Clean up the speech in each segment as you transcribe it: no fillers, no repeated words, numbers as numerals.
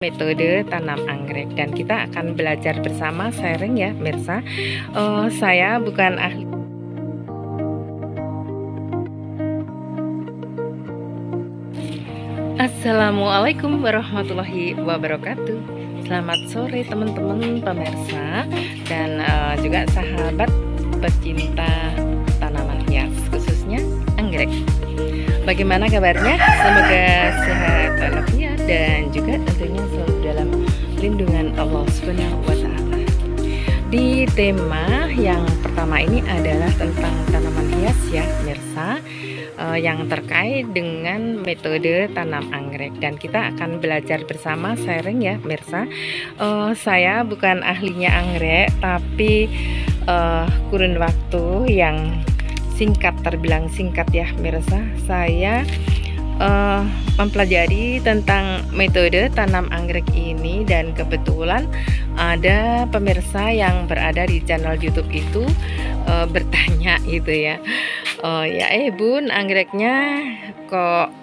Metode tanam anggrek, dan kita akan belajar bersama, sharing ya Mirsa. Saya bukan ahli. Assalamualaikum warahmatullahi wabarakatuh. Selamat sore teman-teman pemirsa dan juga sahabat pecinta tanaman hias, khususnya anggrek. Bagaimana kabarnya? Semoga sehat walafiat dan juga tentunya selalu dalam lindungan Allah Subhanahu wa Ta'ala. Di tema yang pertama ini adalah tentang tanaman hias ya Mirsa, yang terkait dengan metode tanam anggrek, dan kita akan belajar bersama, sharing ya Mirsa. Saya bukan ahlinya anggrek, tapi kurun waktu yang singkat, terbilang singkat ya Mirsa, saya mempelajari tentang metode tanam anggrek ini, dan kebetulan ada pemirsa yang berada di channel YouTube itu bertanya gitu ya, Bun, anggreknya kok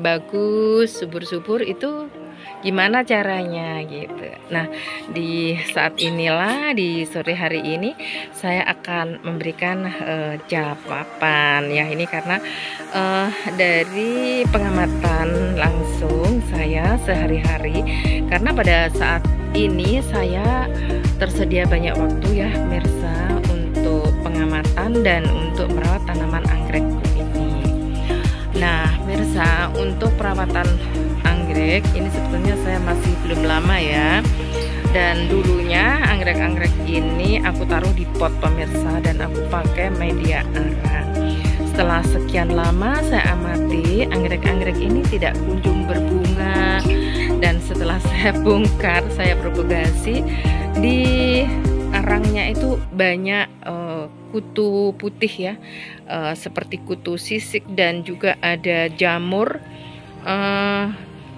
bagus, subur-subur, itu gimana caranya gitu. Nah, di saat inilah, di sore hari ini saya akan memberikan jawaban ya, ini karena dari pengamatan langsung saya sehari-hari, karena pada saat ini saya tersedia banyak waktu ya Mirsa untuk pengamatan dan untuk merawat tanaman anggrekku ini. Nah Mirsa, untuk perawatan anggrek ini sebetulnya saya masih belum lama ya, dan dulunya anggrek-anggrek ini aku taruh di pot pemirsa, dan aku pakai media arang. Setelah sekian lama saya amati, anggrek-anggrek ini tidak kunjung berbunga, dan setelah saya bongkar, saya propagasi, di arangnya itu banyak kutu putih ya, seperti kutu sisik, dan juga ada jamur,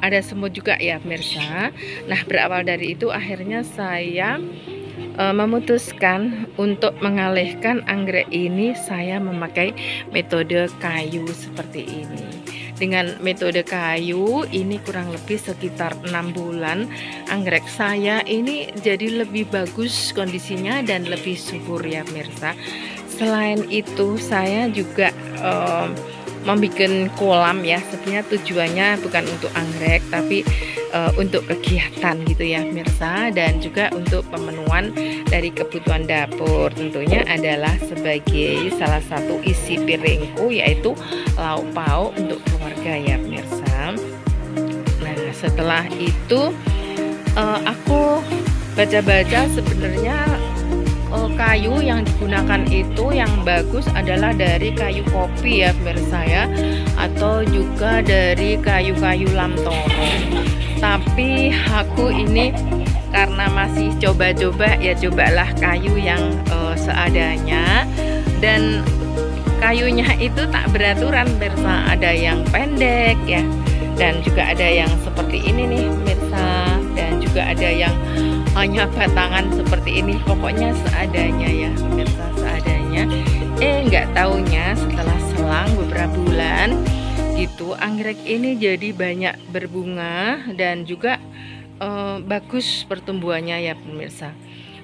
ada semut juga ya Mirsa. Nah, berawal dari itu akhirnya saya memutuskan untuk mengalihkan anggrek ini, saya memakai metode kayu seperti ini. Dengan metode kayu ini kurang lebih sekitar 6 bulan anggrek saya ini jadi lebih bagus kondisinya dan lebih subur ya Mirsa. Selain itu saya juga membuat kolam ya, sebenarnya tujuannya bukan untuk anggrek tapi untuk kegiatan gitu ya Mirsa, dan juga untuk pemenuhan dari kebutuhan dapur, tentunya adalah sebagai salah satu isi piringku, yaitu lauk pauk untuk keluarga ya Mirsa. Nah, setelah itu aku baca-baca, sebenarnya kayu yang digunakan itu yang bagus adalah dari kayu kopi ya Mirsa ya, atau juga dari kayu-kayu lamtoro. Tapi aku ini karena masih coba-coba ya, cobalah kayu yang seadanya, dan kayunya itu tak beraturan Mirsa, ada yang pendek ya, dan juga ada yang seperti ini nih Mirsa, dan juga ada yang hanya batangan seperti ini. Pokoknya seadanya ya Mirsa, seadanya. Nggak taunya setelah selang beberapa bulan gitu, anggrek ini jadi banyak berbunga dan juga bagus pertumbuhannya ya pemirsa.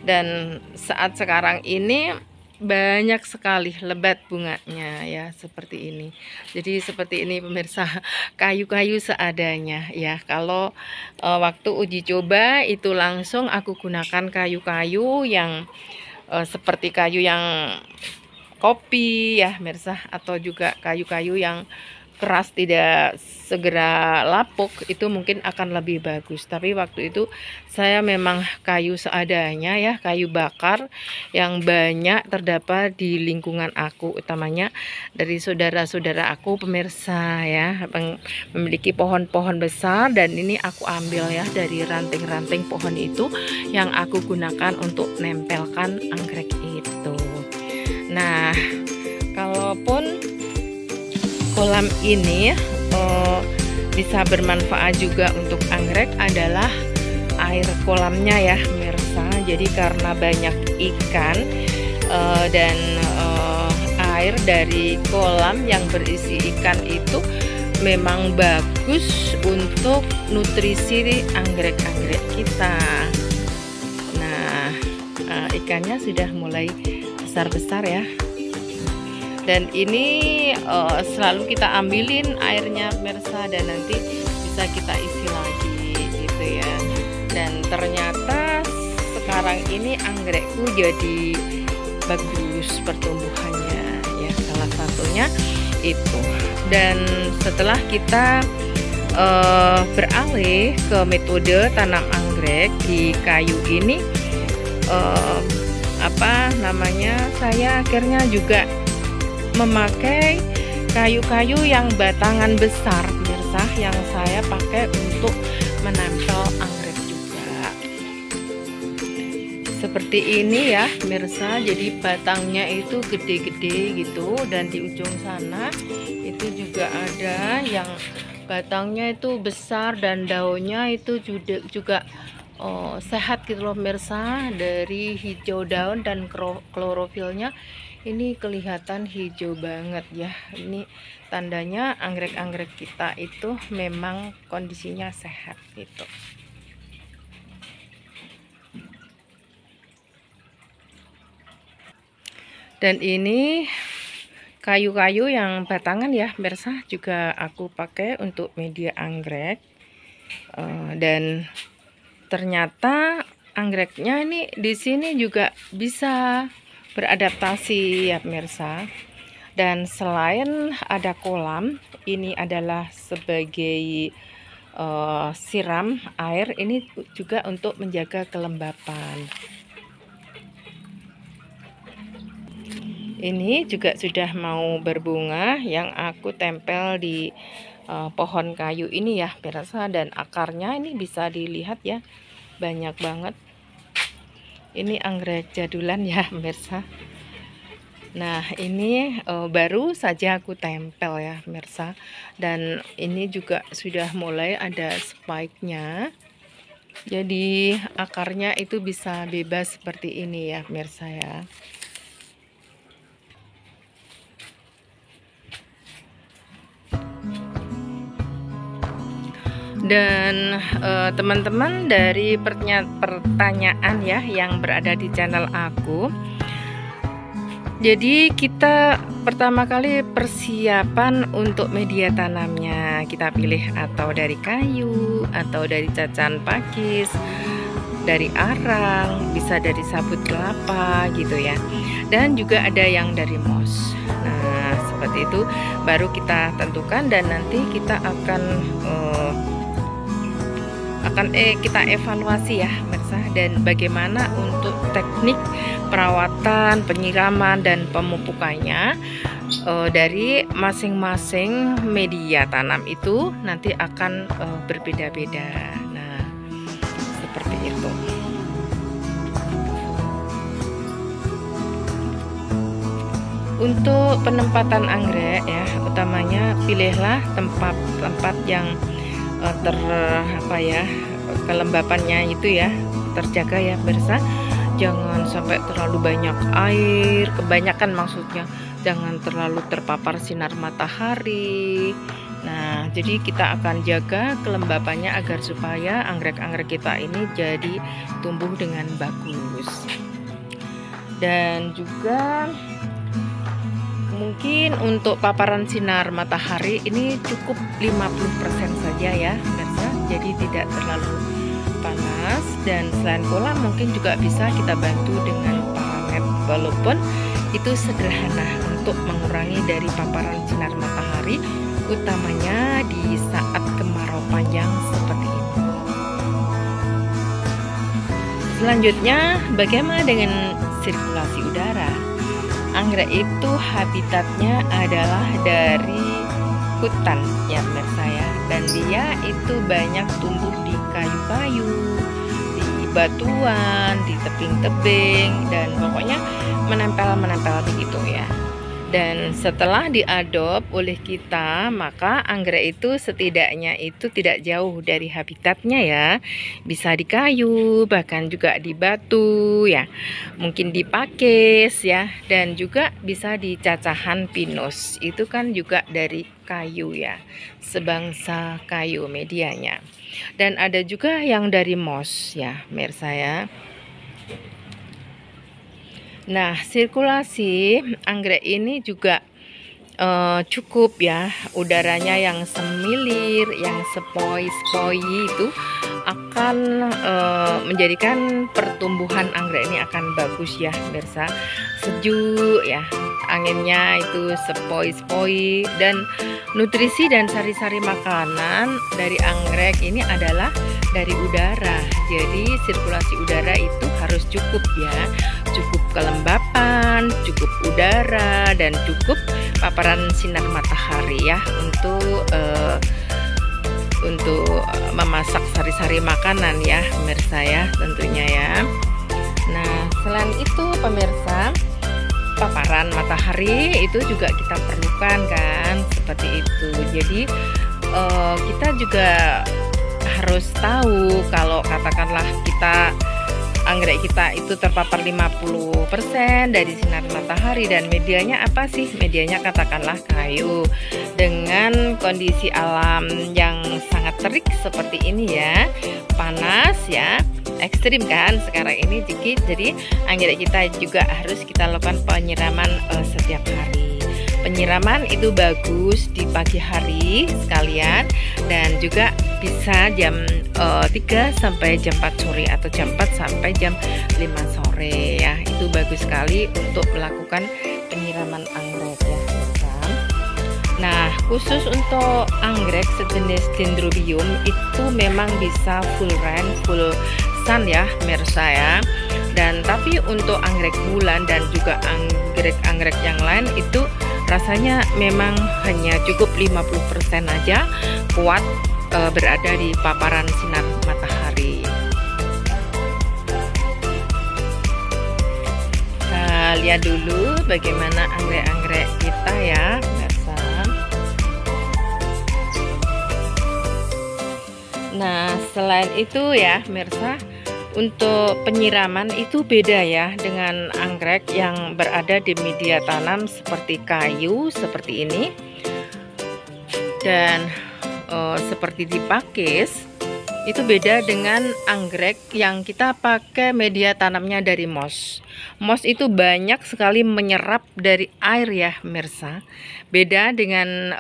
Dan saat sekarang ini banyak sekali lebat bunganya ya, seperti ini. Jadi seperti ini pemirsa, kayu-kayu seadanya ya. Kalau waktu uji coba itu langsung aku gunakan kayu-kayu yang seperti kayu yang kopi ya Mirsa, atau juga kayu-kayu yang keras tidak segera lapuk, itu mungkin akan lebih bagus. Tapi waktu itu saya memang kayu seadanya ya, kayu bakar yang banyak terdapat di lingkungan aku, utamanya dari saudara-saudara aku pemirsa ya, memiliki pohon-pohon besar, dan ini aku ambil ya dari ranting-ranting pohon itu yang aku gunakan untuk nempelkan anggrek itu. Nah, kalaupun kolam ini bisa bermanfaat juga untuk anggrek adalah air kolamnya ya Mirsa. Jadi karena banyak ikan dan air dari kolam yang berisi ikan itu memang bagus untuk nutrisi anggrek-anggrek kita. Nah, ikannya sudah mulai besar-besar ya. Dan ini selalu kita ambilin airnya pemirsa, dan nanti bisa kita isi lagi gitu ya. Dan ternyata sekarang ini anggrekku jadi bagus pertumbuhannya ya, salah satunya itu. Dan setelah kita beralih ke metode tanam anggrek di kayu ini, saya akhirnya juga memakai kayu-kayu yang batangan besar pemirsa, yang saya pakai untuk menempel anggrek juga. Seperti ini ya pemirsa, jadi batangnya itu gede-gede gitu, dan di ujung sana itu juga ada yang batangnya itu besar dan daunnya itu juga sehat gitu loh pemirsa. Dari hijau daun dan klorofilnya ini kelihatan hijau banget ya. Ini tandanya anggrek-anggrek kita itu memang kondisinya sehat gitu. Dan ini kayu-kayu yang batangan ya pemirsa, juga aku pakai untuk media anggrek. Dan ternyata anggreknya ini di sini juga bisa beradaptasi ya pemirsa. Dan selain ada kolam, ini adalah sebagai siram air, ini juga untuk menjaga kelembapan. Ini juga sudah mau berbunga yang aku tempel di pohon kayu ini ya pemirsa, dan akarnya ini bisa dilihat ya, banyak banget. Ini anggrek jadulan ya pemirsa. Nah, ini baru saja aku tempel ya pemirsa, dan ini juga sudah mulai ada spike-nya. Jadi akarnya itu bisa bebas seperti ini ya pemirsa ya. Dan teman-teman, dari pertanyaan ya yang berada di channel aku, jadi kita pertama kali persiapan untuk media tanamnya kita pilih atau dari kayu, atau dari cacan pakis, dari arang, bisa dari sabut kelapa gitu ya, dan juga ada yang dari moss. Nah seperti itu baru kita tentukan, dan nanti kita akan kita evaluasi ya pemirsa, dan bagaimana untuk teknik perawatan, penyiraman, dan pemupukannya dari masing-masing media tanam itu nanti akan berbeda-beda. Nah seperti itu. Untuk penempatan anggrek ya, utamanya pilihlah tempat-tempat yang kelembapannya itu ya terjaga ya pemirsa. Jangan sampai terlalu banyak air, kebanyakan maksudnya, jangan terlalu terpapar sinar matahari. Nah jadi kita akan jaga kelembapannya agar supaya anggrek-anggrek kita ini jadi tumbuh dengan bagus. Dan juga mungkin untuk paparan sinar matahari ini cukup 50% saja ya pemirsa, jadi tidak terlalu panas. Dan selain kolam mungkin juga bisa kita bantu dengan paranet, walaupun itu sederhana untuk mengurangi dari paparan sinar matahari, utamanya di saat kemarau panjang seperti ini. Selanjutnya, bagaimana dengan sirkulasi udara? Anggrek itu habitatnya adalah dari hutan ya pemirsa ya, dan dia itu banyak tumbuh di kayu-kayu, di batuan, di tebing-tebing, dan pokoknya menempel begitu ya. Dan setelah diadop oleh kita, maka anggrek itu setidaknya itu tidak jauh dari habitatnya ya. Bisa di kayu, bahkan juga di batu ya. Mungkin di pakis ya, dan juga bisa di cacahan pinus. Itu kan juga dari kayu ya. Sebangsa kayu medianya. Dan ada juga yang dari moss ya, pemirsa ya. Nah, sirkulasi anggrek ini juga cukup ya, udaranya yang semilir, yang sepoi-sepoi itu akan menjadikan pertumbuhan anggrek ini akan bagus ya, pemirsa. Sejuk ya, anginnya itu sepoi-sepoi, dan nutrisi dan sari-sari makanan dari anggrek ini adalah dari udara. Jadi sirkulasi udara itu harus cukup ya, cukup kelembapan, cukup udara, dan cukup paparan sinar matahari ya untuk memasak sari-sari makanan ya, pemirsa ya, tentunya ya. Nah, selain itu pemirsa, paparan matahari itu juga kita perlukan kan, seperti itu. Jadi kita juga harus tahu kalau katakanlah anggrek kita itu terpapar 50% dari sinar matahari, dan medianya apa sih? Medianya katakanlah kayu dengan kondisi alam yang sangat terik seperti ini ya, panas ya, ekstrim kan sekarang ini dikit. Jadi anggrek kita juga harus kita lakukan penyiraman setiap hari. Penyiraman itu bagus di pagi hari sekalian, dan juga bisa jam 3 sampai jam 4 sore atau jam 4 sampai jam 5 sore ya. Itu bagus sekali untuk melakukan penyiraman anggrek ya, pemirsa. Nah, khusus untuk anggrek sejenis dendrobium itu memang bisa full rain, full sun ya, pemirsa ya. Dan tapi untuk anggrek bulan dan juga anggrek-anggrek yang lain itu rasanya memang hanya cukup 50% aja kuat berada di paparan sinar matahari. Kita lihat dulu bagaimana anggrek-anggrek kita ya, pemirsa. Nah, selain itu ya, pemirsa, untuk penyiraman itu beda ya dengan anggrek yang berada di media tanam seperti kayu seperti ini, dan seperti dipakis. Itu beda dengan anggrek yang kita pakai media tanamnya dari moss. Moss itu banyak sekali menyerap dari air ya, pemirsa. Beda dengan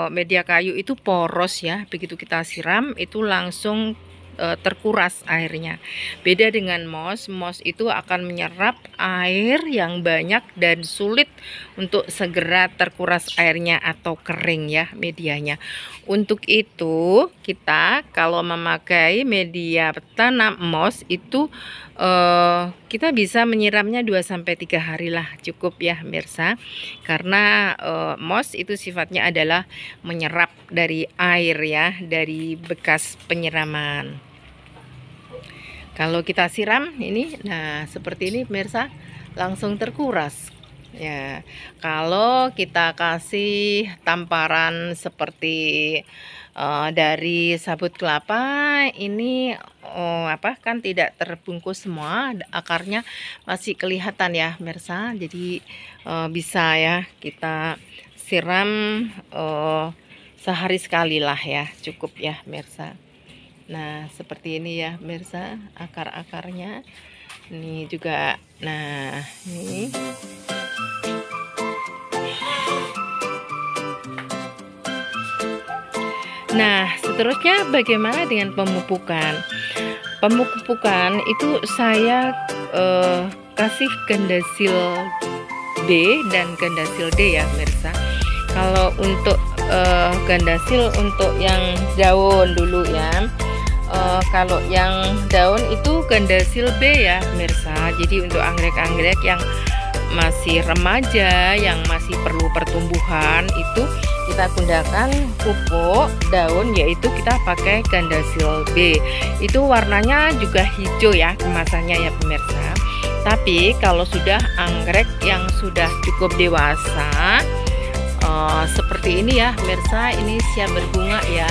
media kayu, itu poros ya. Begitu kita siram itu langsung terkuras airnya. Beda dengan moss itu akan menyerap air yang banyak dan sulit untuk segera terkuras airnya atau kering ya medianya. Untuk itu kita kalau memakai media tanam moss itu kita bisa menyiramnya 2-3 hari lah, cukup ya, pemirsa. Karena moss itu sifatnya adalah menyerap dari air ya, dari bekas penyiraman. Kalau kita siram ini, nah seperti ini pemirsa, langsung terkuras ya. Kalau kita kasih tamparan seperti dari sabut kelapa ini kan tidak terbungkus semua, akarnya masih kelihatan ya, pemirsa. Jadi bisa ya kita siram sehari sekali lah ya, cukup ya, pemirsa. Nah, seperti ini ya, pemirsa, akar-akarnya. Ini juga, nah, ini. Nah, seterusnya bagaimana dengan pemupukan? Pemupukan itu saya kasih gandasil B dan gandasil D ya, pemirsa. Kalau untuk gandasil untuk yang daun dulu ya. Kalau yang daun itu gandasil B ya, pemirsa. Jadi untuk anggrek-anggrek yang masih remaja, yang masih perlu pertumbuhan, itu kita gunakan pupuk daun, yaitu kita pakai gandasil B. Itu warnanya juga hijau ya kemasannya ya, pemirsa. Tapi kalau sudah anggrek yang sudah cukup dewasa seperti ini ya pemirsa, ini siap berbunga ya.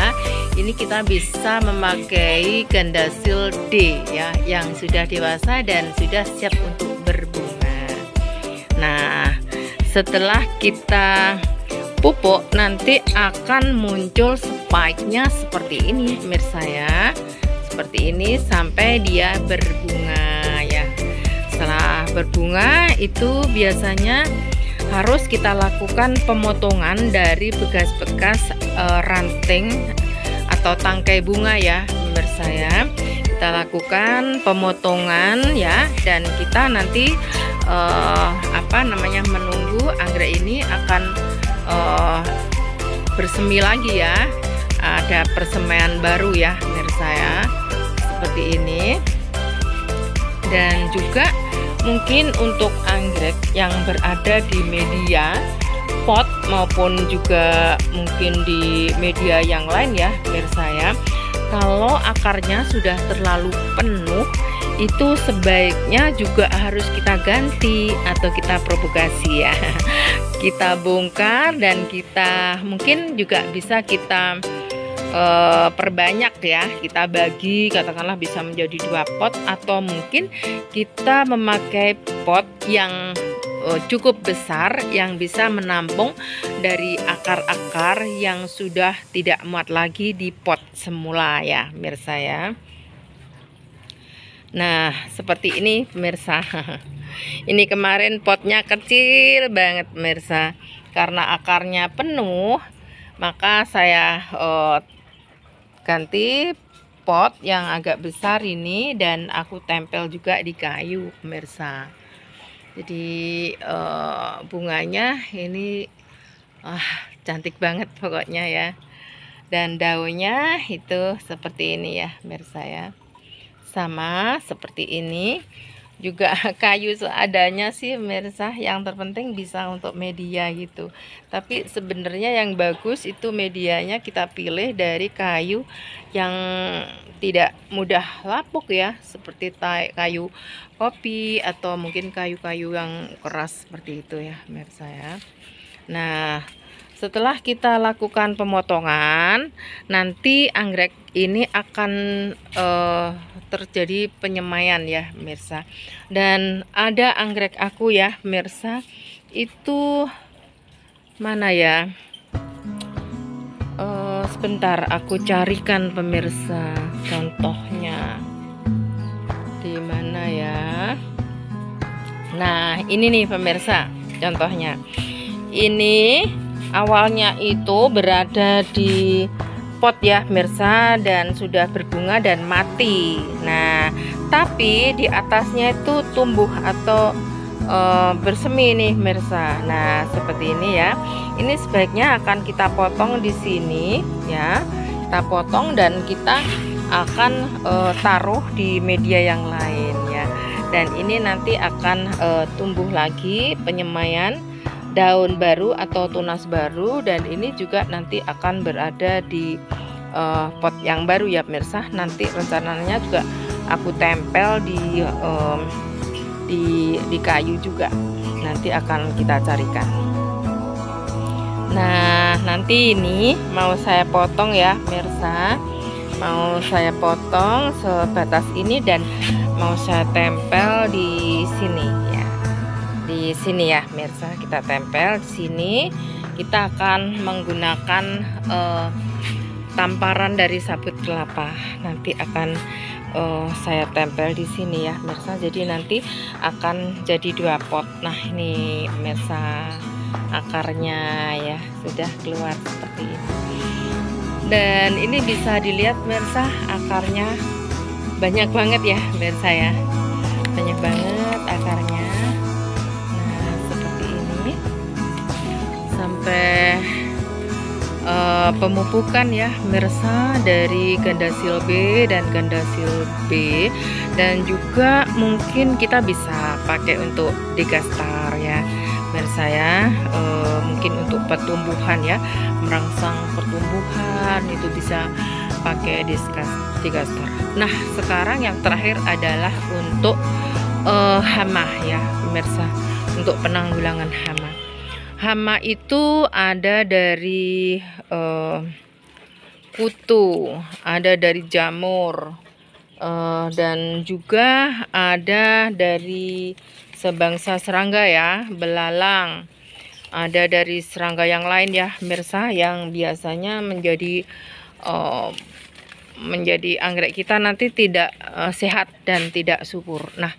Ini kita bisa memakai gandasil D ya, yang sudah dewasa dan sudah siap untuk berbunga. Nah, setelah kita pupuk nanti akan muncul spike-nya seperti ini pemirsa ya. Seperti ini sampai dia berbunga ya. Setelah berbunga itu biasanya harus kita lakukan pemotongan dari bekas-bekas ranting atau tangkai bunga ya pemirsa ya. Kita lakukan pemotongan ya, dan kita nanti menunggu anggrek ini akan bersemi lagi ya. Ada persemaian baru ya pemirsa ya, seperti ini. Dan juga mungkin untuk anggrek yang berada di media pot maupun juga mungkin di media yang lain ya pemirsa ya, kalau akarnya sudah terlalu penuh itu sebaiknya juga harus kita ganti atau kita propagasi ya. Kita bongkar dan kita mungkin juga bisa kita perbanyak ya, kita bagi, katakanlah bisa menjadi 2 pot, atau mungkin kita memakai pot yang cukup besar yang bisa menampung dari akar-akar yang sudah tidak muat lagi di pot semula ya pemirsa ya. Nah, seperti ini pemirsa. Ini kemarin potnya kecil banget pemirsa, karena akarnya penuh maka saya ganti pot yang agak besar ini dan aku tempel juga di kayu pemirsa. Jadi bunganya ini cantik banget pokoknya ya, dan daunnya itu seperti ini ya pemirsa ya, sama seperti ini juga. Kayu seadanya sih pemirsa, yang terpenting bisa untuk media gitu. Tapi sebenarnya yang bagus itu medianya kita pilih dari kayu yang tidak mudah lapuk ya, seperti kayu kopi atau mungkin kayu-kayu yang keras seperti itu ya pemirsa ya. Nah, setelah kita lakukan pemotongan, nanti anggrek ini akan terjadi penyemaian ya pemirsa. Dan ada anggrek aku ya pemirsa, itu mana ya? Sebentar aku carikan pemirsa contohnya. Di mana ya? Nah, ini nih pemirsa contohnya. Ini awalnya itu berada di pot ya pemirsa, dan sudah berbunga dan mati. Nah, tapi di atasnya itu tumbuh atau bersemi nih pemirsa. Nah, seperti ini ya. Ini sebaiknya akan kita potong di sini ya. Kita potong dan kita akan taruh di media yang lain ya. Dan ini nanti akan tumbuh lagi penyemaian daun baru atau tunas baru, dan ini juga nanti akan berada di pot yang baru ya pemirsa. Nanti rencananya juga aku tempel di kayu juga, nanti akan kita carikan. Nah, nanti ini mau saya potong ya pemirsa, mau saya potong sebatas ini dan mau saya tempel di sini ya. Di sini ya pemirsa, kita tempel di sini. Kita akan menggunakan tamparan dari sabut kelapa. Nanti akan saya tempel di sini ya pemirsa. Jadi nanti akan jadi 2 pot. Nah, ini pemirsa akarnya ya sudah keluar seperti ini. Dan ini bisa dilihat pemirsa, akarnya banyak banget ya pemirsa ya. Banyak banget akarnya. Sampai pemupukan ya pemirsa dari gandasil B dan gandasil B, dan juga mungkin kita bisa pakai untuk degastar ya pemirsa ya. Mungkin untuk pertumbuhan ya, merangsang pertumbuhan itu bisa pakai degastar. Nah, sekarang yang terakhir adalah untuk hama ya pemirsa, untuk penanggulangan hama. Hama itu ada dari kutu, ada dari jamur, dan juga ada dari sebangsa serangga ya, belalang. Ada dari serangga yang lain ya pemirsa, yang biasanya menjadi anggrek kita nanti tidak sehat dan tidak subur. Nah,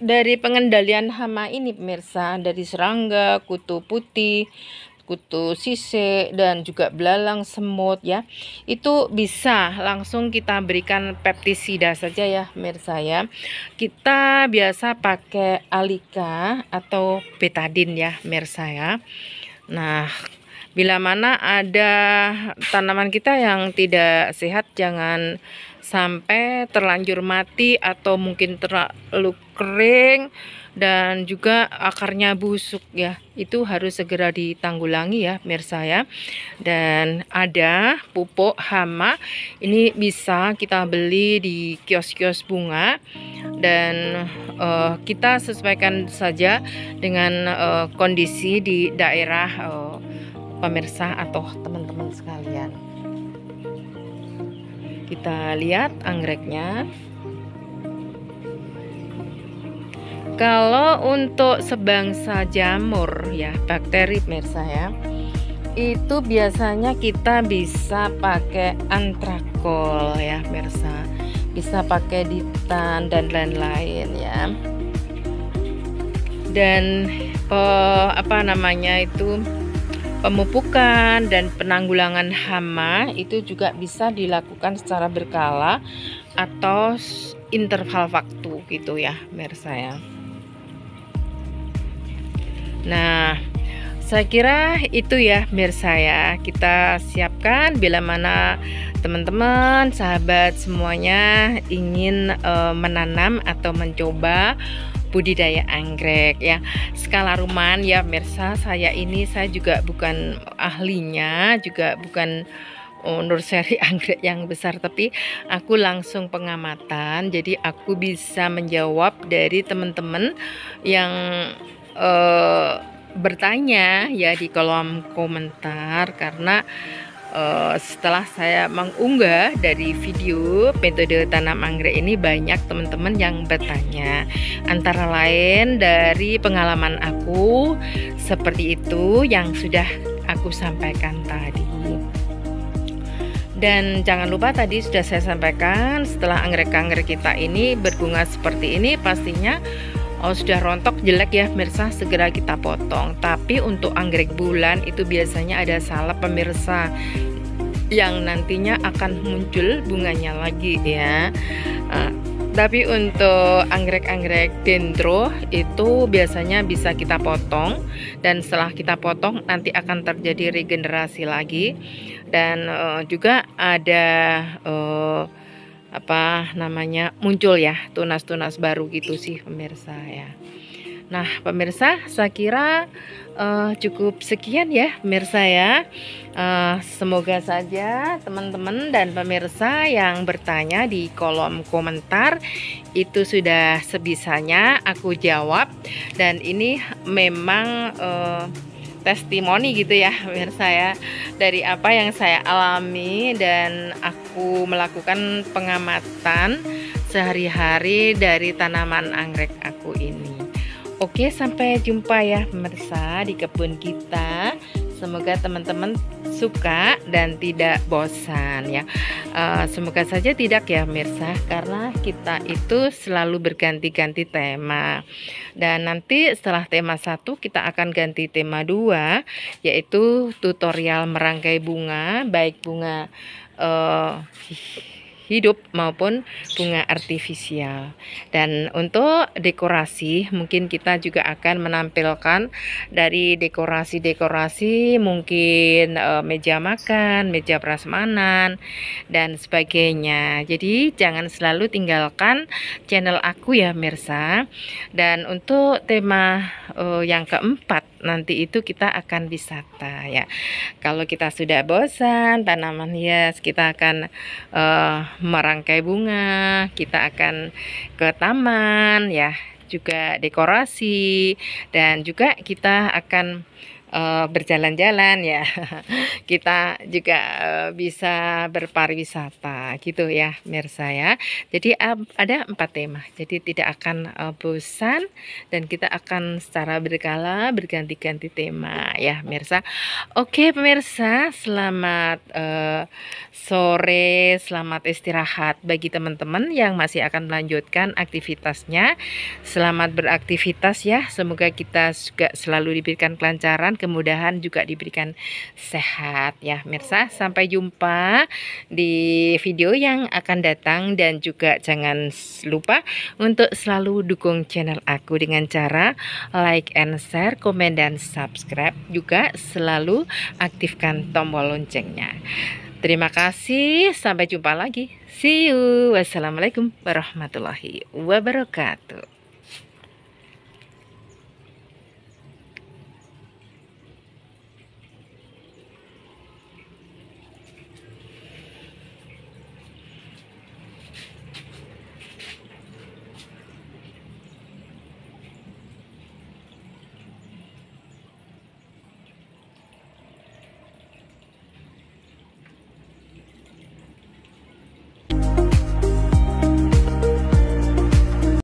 dari pengendalian hama ini pemirsa, dari serangga, kutu putih, kutu sisik, dan juga belalang, semut ya, itu bisa langsung kita berikan pestisida saja ya pemirsa ya. Kita biasa pakai Alika atau betadin ya pemirsa ya. Nah, bila mana ada tanaman kita yang tidak sehat, jangan sampai terlanjur mati atau mungkin terlalu kering dan juga akarnya busuk ya, itu harus segera ditanggulangi ya pemirsa ya. Dan ada pupuk hama, ini bisa kita beli di kios-kios bunga, dan kita sesuaikan saja dengan kondisi di daerah pemirsa atau teman-teman sekalian. Kita lihat anggreknya. Kalau untuk sebangsa jamur ya, bakteri pemirsa ya, itu biasanya kita bisa pakai antrakol ya pemirsa, bisa pakai ditan dan lain-lain ya. Dan pemupukan dan penanggulangan hama itu juga bisa dilakukan secara berkala atau interval waktu gitu ya pemirsa ya. Nah, saya kira itu ya pemirsa ya, kita siapkan bila mana teman-teman sahabat semuanya ingin menanam atau mencoba budidaya anggrek ya, skala rumahan ya pemirsa. Saya juga bukan ahlinya, juga bukan nursery anggrek yang besar, tapi aku langsung pengamatan, jadi aku bisa menjawab dari teman-teman yang bertanya ya di kolom komentar, karena setelah saya mengunggah dari video metode tanam anggrek ini, banyak teman-teman yang bertanya, antara lain dari pengalaman aku seperti itu yang sudah aku sampaikan tadi. Dan jangan lupa tadi sudah saya sampaikan, setelah anggrek-anggrek kita ini berbunga seperti ini, pastinya sudah rontok jelek ya pemirsa, segera kita potong. Tapi untuk anggrek bulan itu biasanya ada salep pemirsa, yang nantinya akan muncul bunganya lagi ya. Tapi untuk anggrek-anggrek dendro itu biasanya bisa kita potong, dan setelah kita potong nanti akan terjadi regenerasi lagi. Dan juga ada muncul ya tunas-tunas baru gitu sih pemirsa ya. Nah pemirsa, saya kira cukup sekian ya pemirsa ya. Semoga saja teman-teman dan pemirsa yang bertanya di kolom komentar itu sudah sebisanya aku jawab, dan ini memang testimoni gitu ya pemirsa ya, dari apa yang saya alami dan aku melakukan pengamatan sehari-hari dari tanaman anggrek aku ini. Oke, sampai jumpa ya pemirsa di kebun kita. Semoga teman-teman suka dan tidak bosan ya. Semoga saja tidak ya pemirsa, karena kita itu selalu berganti-ganti tema. Dan nanti setelah tema 1 kita akan ganti tema 2, yaitu tutorial merangkai bunga, baik bunga hidup maupun bunga artifisial. Dan untuk dekorasi mungkin kita juga akan menampilkan dari dekorasi-dekorasi, mungkin meja makan, meja prasmanan dan sebagainya. Jadi jangan selalu tinggalkan channel aku ya pemirsa. Dan untuk tema yang keempat nanti itu kita akan wisata ya. Kalau kita sudah bosan tanaman hias, kita akan merangkai bunga, kita akan ke taman ya, juga dekorasi, dan juga kita akan berjalan-jalan ya. Kita juga bisa berpariwisata gitu ya mirsa ya. Jadi ada 4 tema, jadi tidak akan bosan, dan kita akan secara berkala berganti-ganti tema ya mirsa. Oke pemirsa, selamat sore, selamat istirahat bagi teman-teman yang masih akan melanjutkan aktivitasnya. Selamat beraktivitas ya, semoga kita juga selalu diberikan kelancaran, kemudahan, juga diberikan sehat ya mirsa. Sampai jumpa di video yang akan datang, dan juga jangan lupa untuk selalu dukung channel aku dengan cara like and share, komen dan subscribe, juga selalu aktifkan tombol loncengnya. Terima kasih, sampai jumpa lagi. See you. Wassalamualaikum warahmatullahi wabarakatuh.